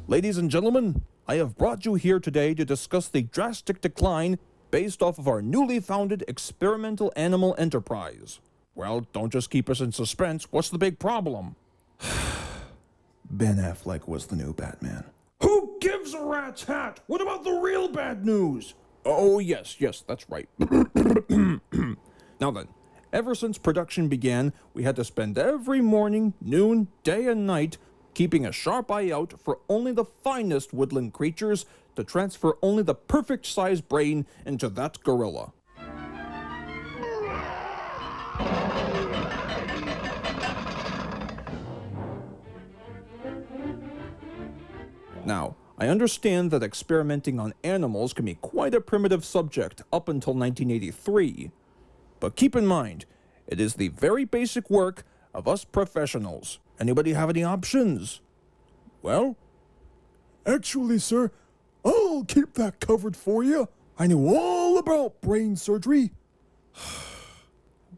Ladies and gentlemen, I have brought you here today to discuss the drastic decline based off of our newly founded experimental animal enterprise. Well, don't just keep us in suspense. What's the big problem? Ben Affleck was the new Batman. Who gives a rat's hat? What about the real bad news? Oh, yes, that's right. Now then, ever since production began, we had to spend every morning, noon, day and night keeping a sharp eye out for only the finest woodland creatures to transfer only the perfect sized brain into that gorilla. Now, I understand that experimenting on animals can be quite a primitive subject up until 1983. But keep in mind, it is the very basic work of us professionals. Anybody have any options? Well? Actually, sir, I'll keep that covered for you. I know all about brain surgery.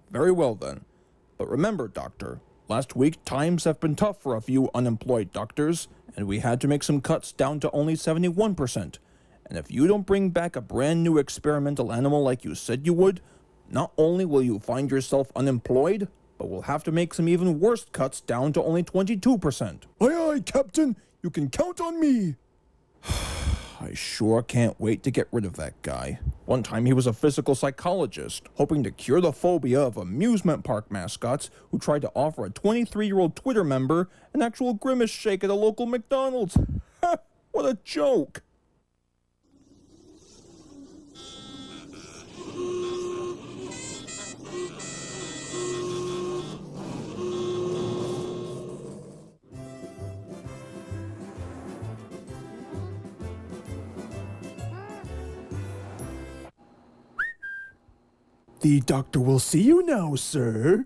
Very well then. But remember, Doctor, last week times have been tough for a few unemployed doctors, and we had to make some cuts down to only 71%. And if you don't bring back a brand new experimental animal like you said you would, not only will you find yourself unemployed, but we'll have to make some even worse cuts down to only 22%. Aye, aye, Captain. You can count on me. I sure can't wait to get rid of that guy. One time he was a physical psychologist, hoping to cure the phobia of amusement park mascots who tried to offer a 23-year-old Twitter member an actual grimace shake at a local McDonald's. Ha! What a joke! The doctor will see you now, sir.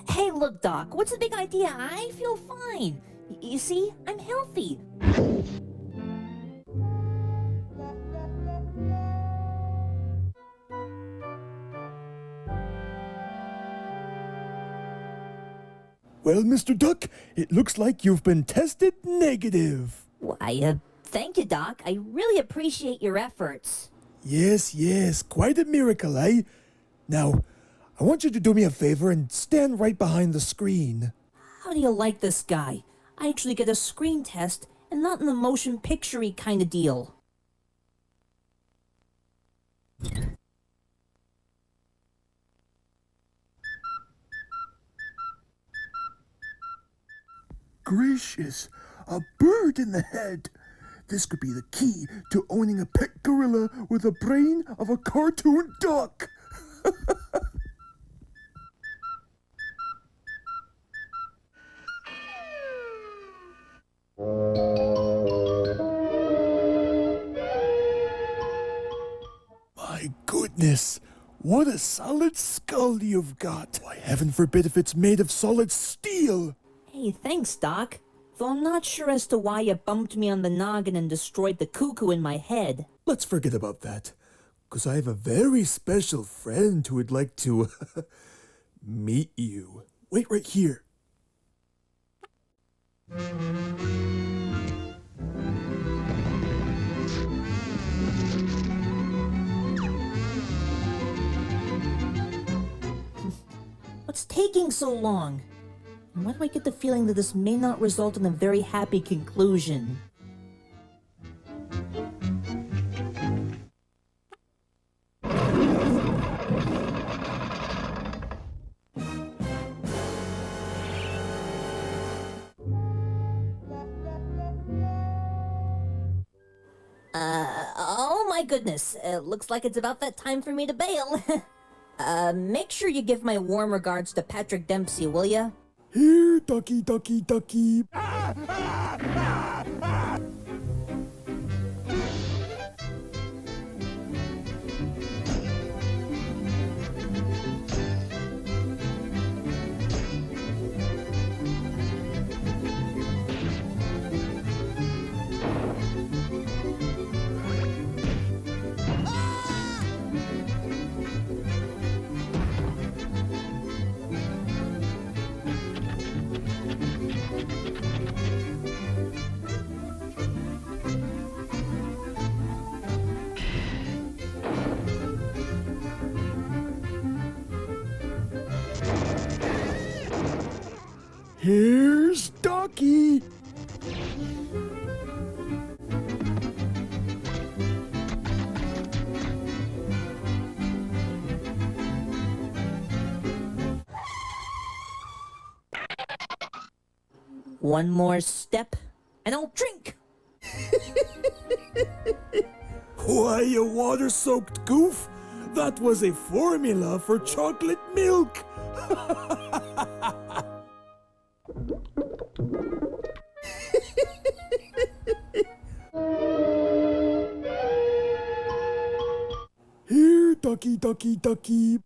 Hey, look, Doc, what's the big idea? I feel fine. You see, I'm healthy. Well, Mr. Duck, it looks like you've been tested negative. Why, thank you, Doc. I really appreciate your efforts. Yes, quite a miracle, eh? Now, I want you to do me a favor and stand right behind the screen. How do you like this guy? I actually get a screen test and not in the motion picture-y kind of deal. Gracious, a bird in the head. This could be the key to owning a pet gorilla with the brain of a cartoon duck. My goodness, what a solid skull you've got. Why, heaven forbid if it's made of solid steel. Hey, thanks, Doc. Though I'm not sure as to why you bumped me on the noggin and destroyed the cuckoo in my head. Let's forget about that, 'cause I have a very special friend who would like to meet you. Wait right here. What's taking so long? And why do I get the feeling that this may not result in a very happy conclusion? Oh my goodness. Looks like it's about that time for me to bail. Make sure you give my warm regards to Patrick Dempsey, will ya? Here, ducky, ducky, ducky. Here's Ducky. One more step, and I'll drink. Why, you water-soaked goof? That was a formula for chocolate milk. Here, ducky, ducky, ducky.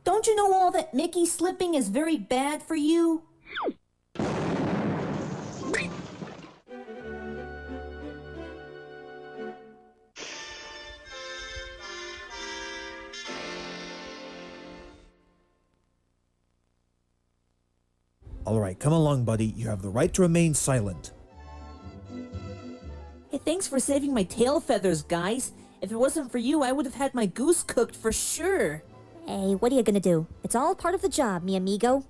Don't you know all that Mickey slipping is very bad for you? All right, come along, buddy. You have the right to remain silent. Hey, thanks for saving my tail feathers, guys. If it wasn't for you, I would have had my goose cooked for sure. Hey, what are you gonna do? It's all part of the job, mi amigo.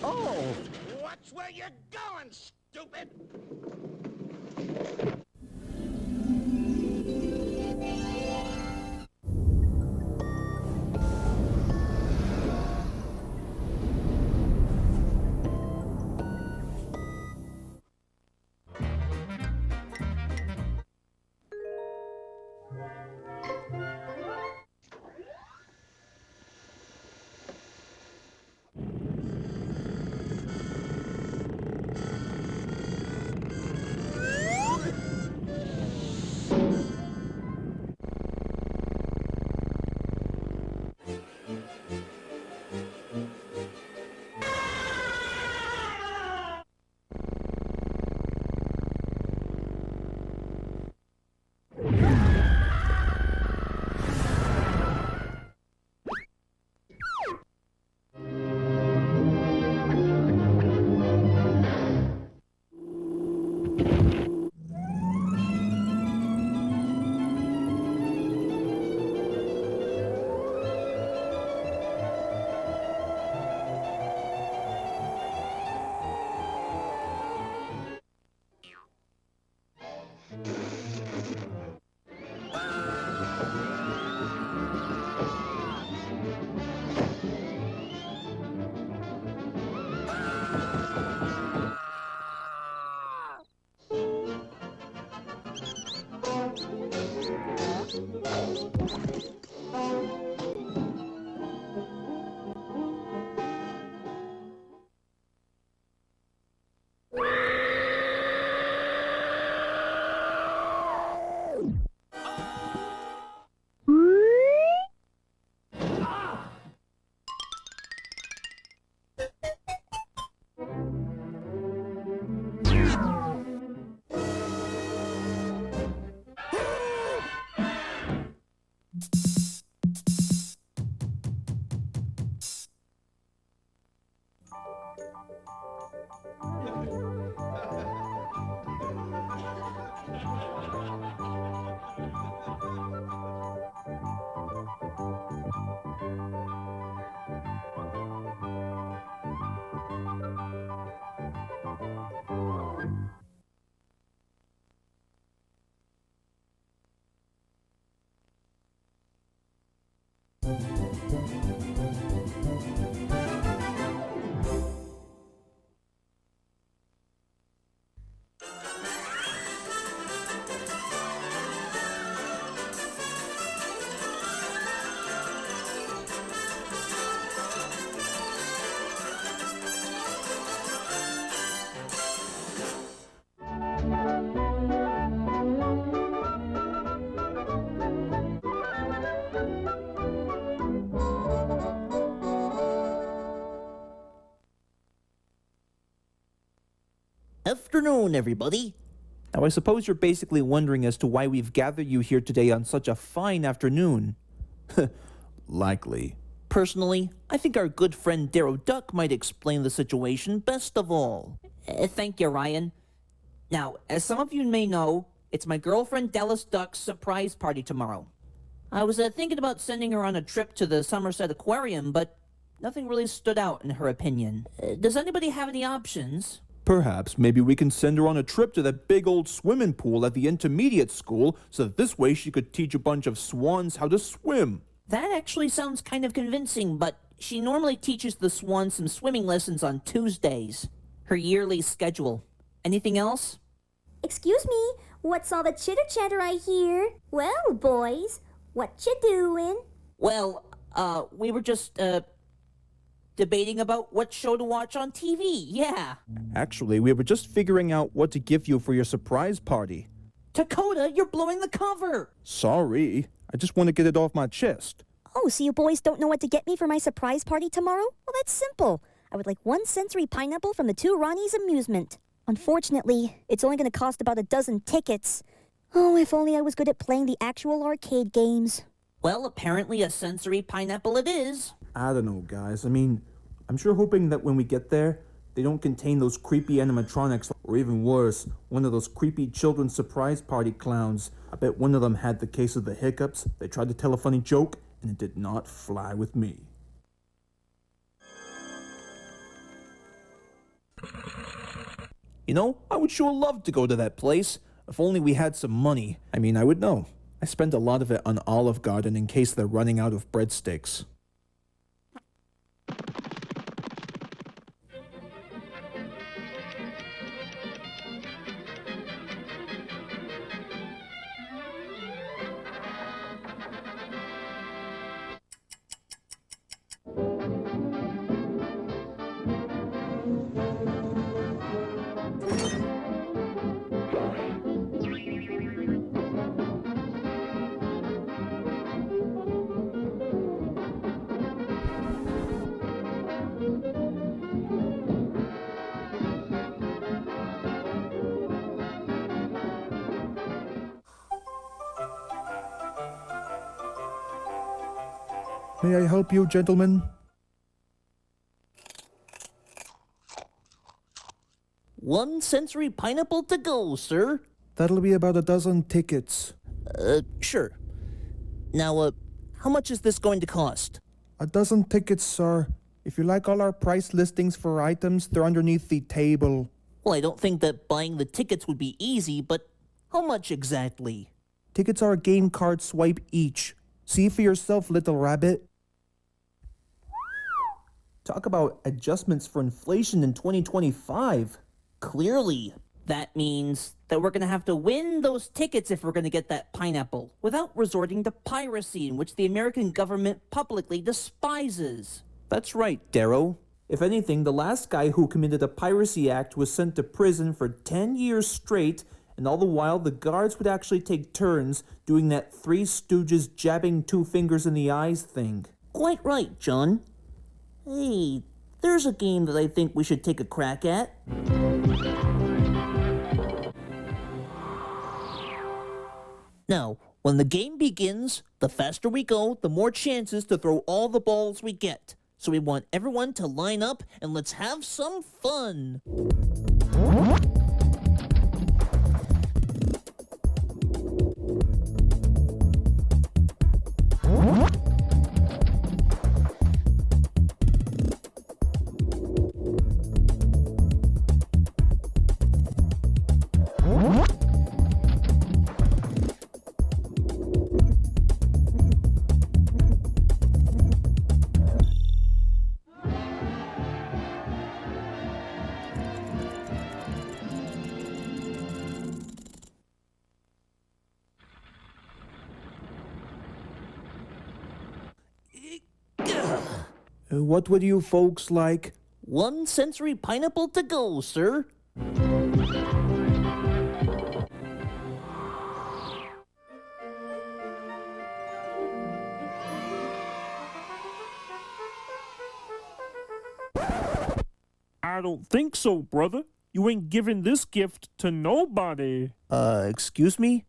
Oh! Watch where you're going, stupid! Afternoon, everybody. Now, I suppose you're basically wondering as to why we've gathered you here today on such a fine afternoon. Likely. Personally, I think our good friend Darrow Duck might explain the situation best of all. Thank you, Ryan. Now, as some of you may know, it's my girlfriend Dallas Duck's surprise party tomorrow. I was thinking about sending her on a trip to the Somerset Aquarium, but nothing really stood out in her opinion. Does anybody have any options? Perhaps maybe we can send her on a trip to that big old swimming pool at the intermediate school so that this way she could teach a bunch of swans how to swim. That actually sounds kind of convincing, but she normally teaches the swans some swimming lessons on Tuesdays. Her yearly schedule. Anything else? Excuse me, what's all the chitter-chatter I hear? Well, boys, what you doing? Well, we were just, debating about what show to watch on TV, yeah. Actually, we were just figuring out what to give you for your surprise party. Dakota, you're blowing the cover! Sorry, I just want to get it off my chest. Oh, so you boys don't know what to get me for my surprise party tomorrow? Well, that's simple. I would like one sensory pineapple from the Two Ronnies Amusement. Unfortunately, it's only going to cost about a dozen tickets. Oh, if only I was good at playing the actual arcade games. Well, apparently a sensory pineapple it is. I don't know, guys. I mean, I'm sure hoping that when we get there, they don't contain those creepy animatronics, or even worse, one of those creepy children's surprise party clowns. I bet one of them had the case of the hiccups. They tried to tell a funny joke, and it did not fly with me. You know, I would sure love to go to that place. If only we had some money. I mean, I would know. I spend a lot of it on Olive Garden in case they're running out of breadsticks. May I help you, gentlemen? One sensory pineapple to go, sir. That'll be about a dozen tickets. Sure. Now, how much is this going to cost? A dozen tickets, sir. If you like all our price listings for items, they're underneath the table. Well, I don't think that buying the tickets would be easy, but how much exactly? Tickets are a game card swipe each. See for yourself, little rabbit. Talk about adjustments for inflation in 2025. Clearly, that means that we're going to have to win those tickets if we're going to get that pineapple, without resorting to piracy, in which the American government publicly despises. That's right, Darrow. If anything, the last guy who committed a piracy act was sent to prison for 10 years straight, and all the while the guards would actually take turns doing that Three Stooges jabbing two fingers in the eyes thing. Quite right, John. Hey, there's a game that I think we should take a crack at. Now, when the game begins, the faster we go, the more chances to throw all the balls we get. So we want everyone to line up and let's have some fun. What would you folks like? One sensory pineapple to go, sir. I don't think so, brother. You ain't giving this gift to nobody. Excuse me?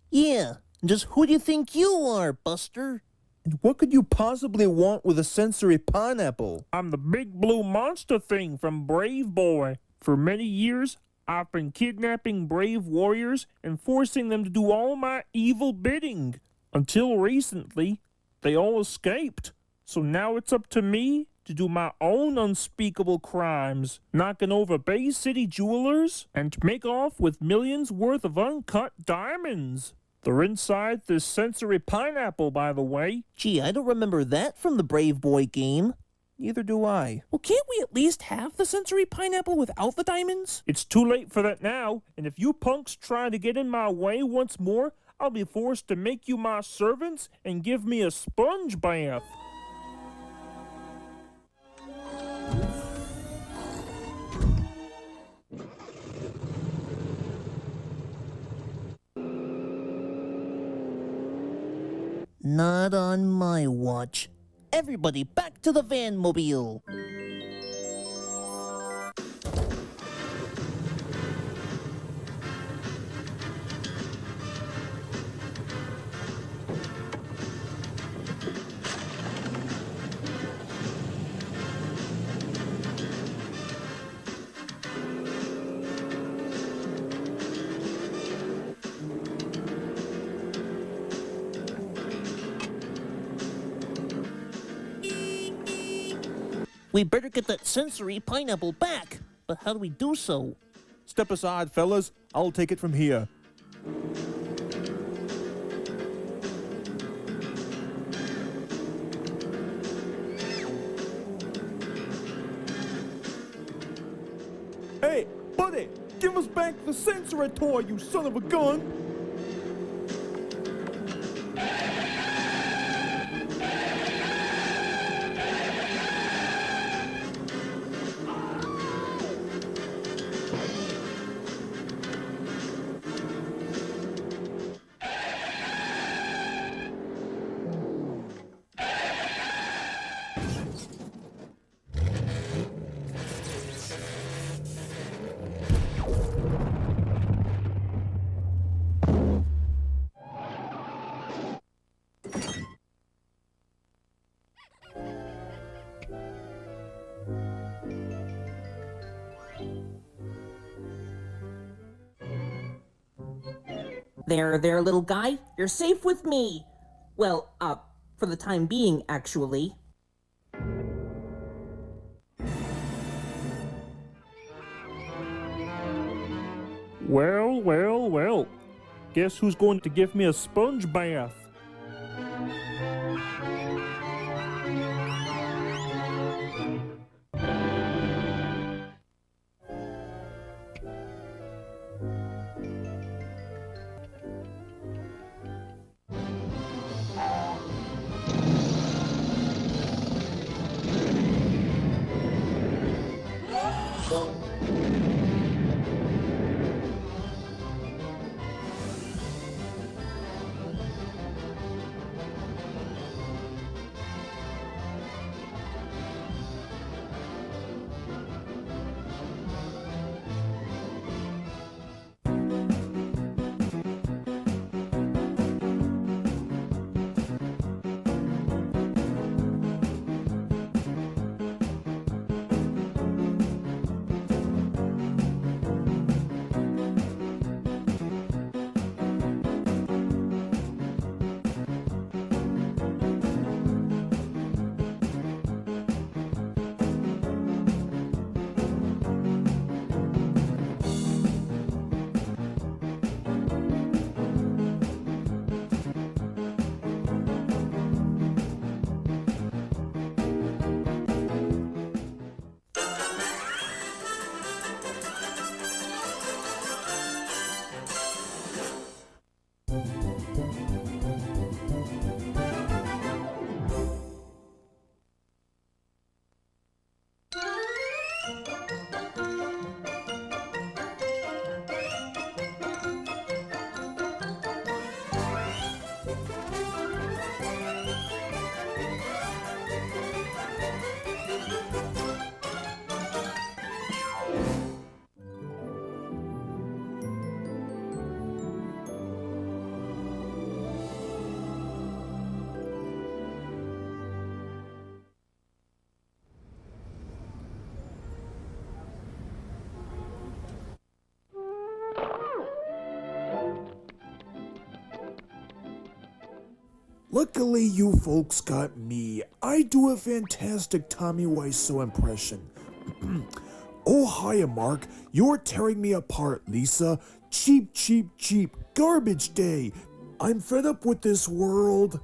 Yeah, just who do you think you are, Buster? And what could you possibly want with a sensory pineapple? I'm the big blue monster thing from Brave Boy. For many years, I've been kidnapping brave warriors and forcing them to do all my evil bidding. Until recently, they all escaped. So now it's up to me to do my own unspeakable crimes, knocking over Bay City jewelers and to make off with millions worth of uncut diamonds. They're inside this sensory pineapple, by the way. Gee, I don't remember that from the Brave Boy game. Neither do I. Well, can't we at least have the sensory pineapple without the diamonds? It's too late for that now, and if you punks try to get in my way once more, I'll be forced to make you my servants and give me a sponge bath. Not on my watch. Everybody back to the van mobile. We better get that sensory pineapple back. But how do we do so? Step aside, fellas. I'll take it from here. Hey, buddy! Give us back the sensory toy, you son of a gun! There, little guy. You're safe with me. Well, for the time being, actually. Well. Guess who's going to give me a sponge bath? Luckily, you folks got me. I do a fantastic Tommy Wiseau impression. Oh, hiya, Mark. You're tearing me apart, Lisa. Cheap, cheap, cheap. Garbage day. I'm fed up with this world.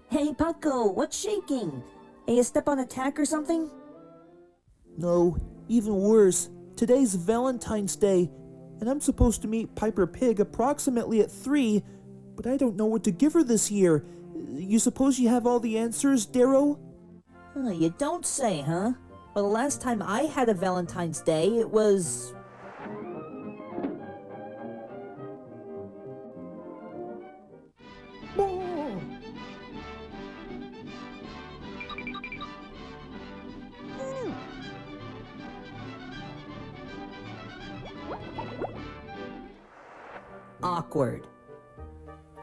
Hey, Paco, what's shaking? Hey, you step on a tack or something? No, even worse. Today's Valentine's Day, and I'm supposed to meet Piper Pig approximately at 3, but I don't know what to give her this year. You suppose you have all the answers, Darrow? You don't say, huh? Well, the last time I had a Valentine's Day, it was... awkward.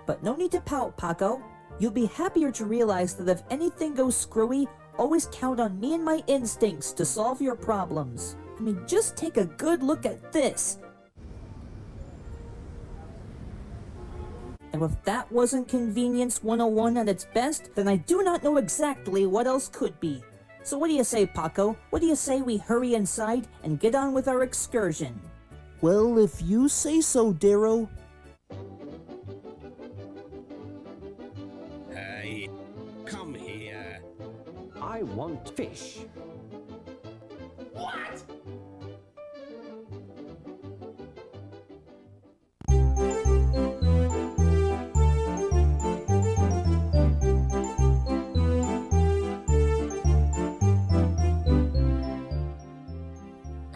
But no need to pout, Paco. You'll be happier to realize that if anything goes screwy, always count on me and my instincts to solve your problems. I mean, just take a good look at this. And if that wasn't Convenience 101 at its best, then I do not know exactly what else could be. So what do you say, Paco? What do you say we hurry inside and get on with our excursion? Well, if you say so, Darrow. Hey, come here. I want fish. What?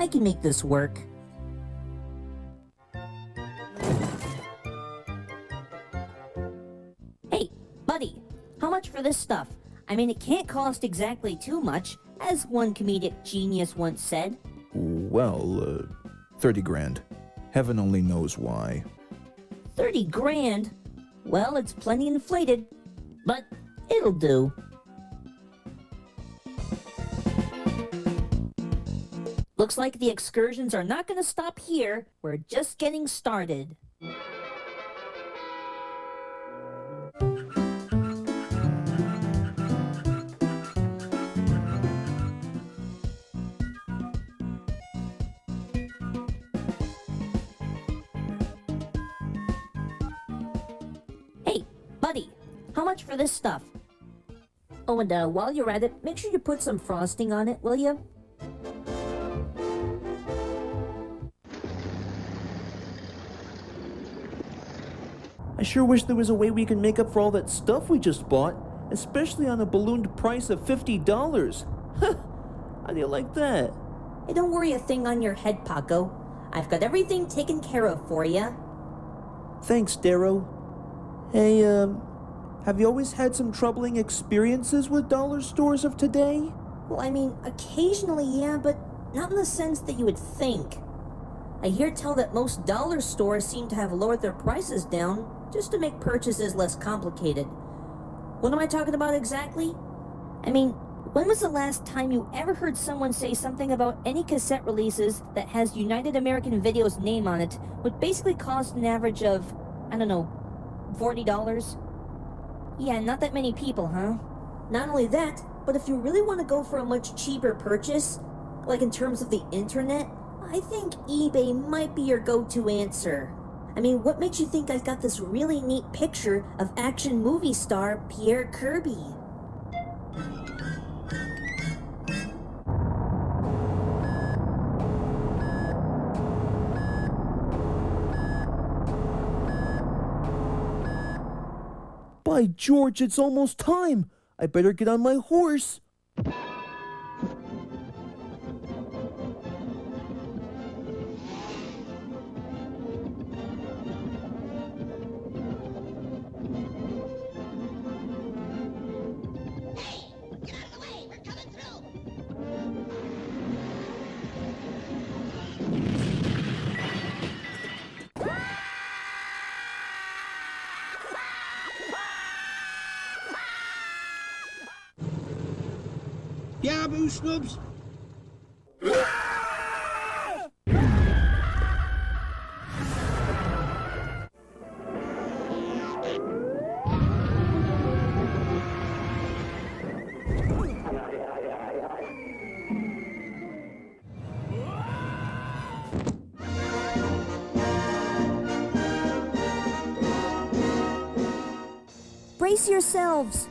I can make this work. Hey, buddy, how much for this stuff? I mean, it can't cost exactly too much, as one comedic genius once said. Well, 30 grand. Heaven only knows why. 30 grand? Well, it's plenty inflated, but it'll do. Looks like the excursions are not going to stop here. We're just getting started. Hey, buddy, how much for this stuff? Oh, and while you're at it, make sure you put some frosting on it, will you? I sure wish there was a way we could make up for all that stuff we just bought, especially on a ballooned price of $50. How do you like that? Hey, don't worry a thing on your head, Paco. I've got everything taken care of for you. Thanks, Darrow. Hey, have you always had some troubling experiences with dollar stores of today? Well, I mean, occasionally, yeah, but not in the sense that you would think. I hear tell that most dollar stores seem to have lowered their prices down just to make purchases less complicated. What am I talking about exactly? I mean, when was the last time you ever heard someone say something about any cassette releases that has United American Video's name on it would basically cost an average of, I don't know, $40? Yeah, not that many people, huh? Not only that, but if you really want to go for a much cheaper purchase, like in terms of the internet, I think eBay might be your go-to answer. I mean, what makes you think I've got this really neat picture of action movie star Pierre Kirby? By George, it's almost time. I better get on my horse. Get out of the way! We're coming through! Yaboo Snoops! Brace yourselves!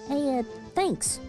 Hey, thanks.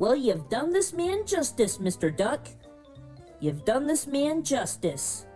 Well, you've done this man justice, Mr. Duck. You've done this man justice.